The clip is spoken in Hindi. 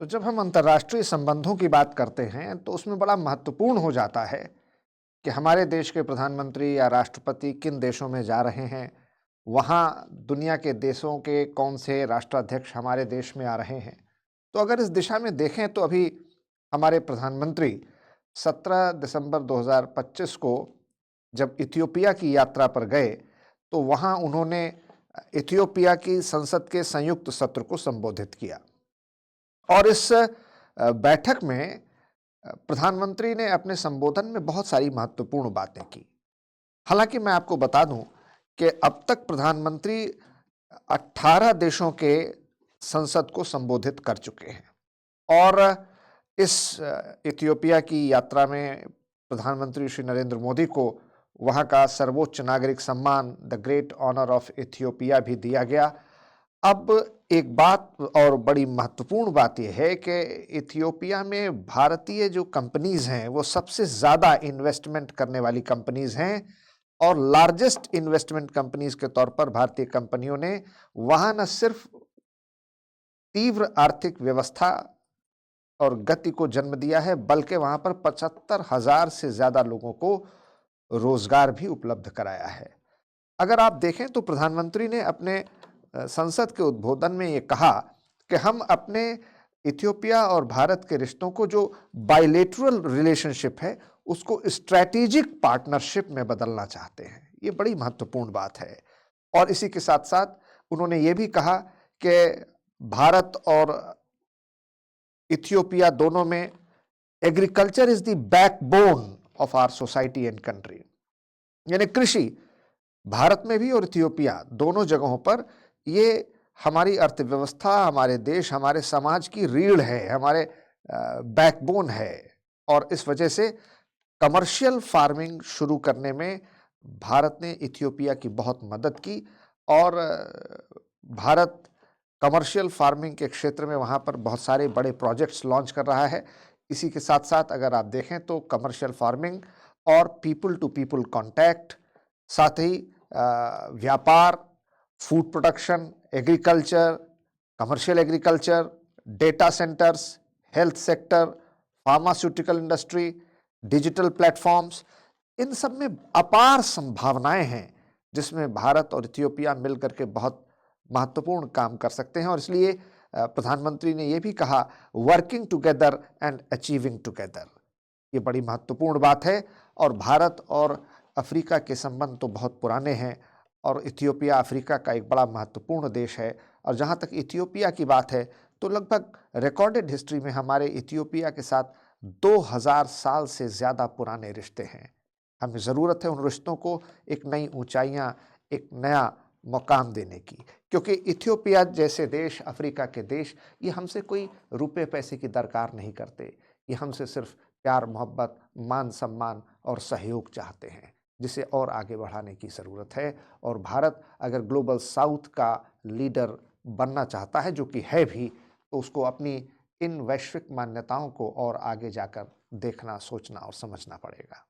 तो जब हम अंतर्राष्ट्रीय संबंधों की बात करते हैं तो उसमें बड़ा महत्वपूर्ण हो जाता है कि हमारे देश के प्रधानमंत्री या राष्ट्रपति किन देशों में जा रहे हैं, वहाँ दुनिया के देशों के कौन से राष्ट्राध्यक्ष हमारे देश में आ रहे हैं। तो अगर इस दिशा में देखें तो अभी हमारे प्रधानमंत्री 17 दिसंबर 2025 को जब इथियोपिया की यात्रा पर गए, तो वहाँ उन्होंने इथियोपिया की संसद के संयुक्त सत्र को संबोधित किया। और इस बैठक में प्रधानमंत्री ने अपने संबोधन में बहुत सारी महत्वपूर्ण बातें की। हालांकि मैं आपको बता दूं कि अब तक प्रधानमंत्री 18 देशों के संसद को संबोधित कर चुके हैं और इस इथियोपिया की यात्रा में प्रधानमंत्री श्री नरेंद्र मोदी को वहां का सर्वोच्च नागरिक सम्मान the great honour of Ethiopia भी दिया गया। अब एक बात और बड़ी महत्वपूर्ण बात यह है कि इथियोपिया में भारतीय जो कंपनीज हैं वो सबसे ज़्यादा इन्वेस्टमेंट करने वाली कंपनीज हैं और लार्जेस्ट इन्वेस्टमेंट कंपनीज के तौर पर भारतीय कंपनियों ने वहां न सिर्फ तीव्र आर्थिक व्यवस्था और गति को जन्म दिया है, बल्कि वहां पर 75,000 से ज़्यादा लोगों को रोजगार भी उपलब्ध कराया है। अगर आप देखें तो प्रधानमंत्री ने अपने संसद के उद्बोधन में ये कहा कि हम अपने इथियोपिया और भारत के रिश्तों को जो बायलेटरल रिलेशनशिप है उसको स्ट्रैटेजिक पार्टनरशिप में बदलना चाहते हैं। ये बड़ी महत्वपूर्ण बात है। और इसी के साथ साथ उन्होंने ये भी कहा कि भारत और इथियोपिया दोनों में agriculture is the backbone of our society and country, यानी कृषि भारत में भी और इथियोपिया दोनों जगहों पर ये हमारी अर्थव्यवस्था, हमारे देश, हमारे समाज की रीढ़ है, हमारे बैकबोन है। और इस वजह से कमर्शियल फार्मिंग शुरू करने में भारत ने इथियोपिया की बहुत मदद की और भारत कमर्शियल फार्मिंग के क्षेत्र में वहाँ पर बहुत सारे बड़े प्रोजेक्ट्स लॉन्च कर रहा है। इसी के साथ साथ अगर आप देखें तो कमर्शियल फार्मिंग और पीपल टू पीपल कॉन्टैक्ट, साथ ही व्यापार, food production, agriculture, commercial agriculture, data centers, health sector, pharmaceutical industry, digital platforms, इन सब में अपार संभावनाएं हैं जिसमें भारत और इथियोपिया मिलकर के बहुत महत्वपूर्ण काम कर सकते हैं। और इसलिए प्रधानमंत्री ने यह भी कहा, working together and achieving together. ये बड़ी महत्वपूर्ण बात है। और भारत और अफ्रीका के संबंध तो बहुत पुराने हैं और इथियोपिया अफ्रीका का एक बड़ा महत्वपूर्ण देश है। और जहाँ तक इथियोपिया की बात है तो लगभग रिकॉर्डेड हिस्ट्री में हमारे इथियोपिया के साथ 2000 साल से ज़्यादा पुराने रिश्ते हैं। हमें ज़रूरत है उन रिश्तों को एक नई ऊंचाइयां, एक नया मुकाम देने की, क्योंकि इथियोपिया जैसे देश, अफ्रीका के देश, ये हमसे कोई रुपए पैसे की दरकार नहीं करते। ये हमसे सिर्फ प्यार, मोहब्बत, मान सम्मान और सहयोग चाहते हैं, जिसे और आगे बढ़ाने की ज़रूरत है। और भारत अगर ग्लोबल साउथ का लीडर बनना चाहता है, जो कि है भी, तो उसको अपनी इन वैश्विक मान्यताओं को और आगे जाकर देखना, सोचना और समझना पड़ेगा।